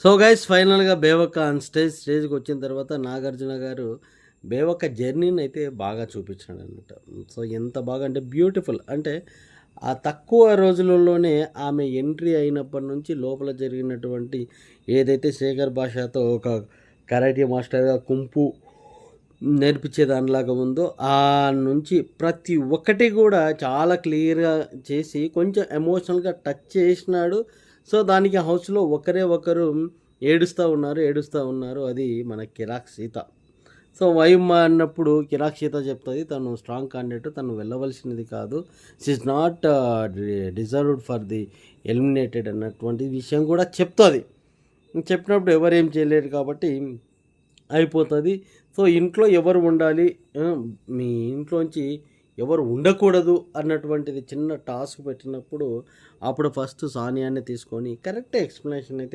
So guys ఫైనల్‌గా 'బేవక్క' on స్టేజ్‌కి వచ్చిన తర్వాత నాగార్జున గారు 'బేవక్క' జర్నీని అయితే బాగా చూపించాడనమాట. సో ఎంత బాగా అంటే బ్యూటిఫుల్. అంటే ఆ తక్కువ రోజులలోనే ఆమె ఎంట్రీ అయినప్పటి నుంచి లోపల జరిగినటువంటి ఏదైతే శేఖర్ భాషతో ఒక కరాటే మాస్టర్‌గా కుంఫు నేర్పించేదానిలాగా ఉందో నుంచి ప్రతి ఒక్కటి కూడా చాలా క్లియర్‌గా చేసి కొంచెం ఎమోషనల్‌గా టచ్ చేసినాడు. సో, దానికి హౌస్‌లో ఒకరు ఏడుస్తా ఉన్నారు. అది మన కిరాక్ సీత. సో, వైమ్మ అన్నప్పుడు కిరాక్ సీత చెప్తది తను స్ట్రాంగ్ క్యాండిడేట్. తను వెళ్ళవలసినది కాదు. She is not deserved for the eliminated అన్నటువంటి విషయం కూడా చెప్తది. చెప్పినప్పుడు ఎవరేం చేయలేరు కాబట్టి అయిపోతది. సో, ఇంట్లో ఎవరు ఉండాలి? మీ ఇంట్లోంచి ఎవరు ఉండకూడదు అన్నటువంటిది చిన్న టాస్క్ పెట్టినప్పుడు, అప్పుడు ఫస్ట్ సానియాని తీసుకొని కరెక్ట్ ఎక్స్‌ప్లనేషన్ అయితే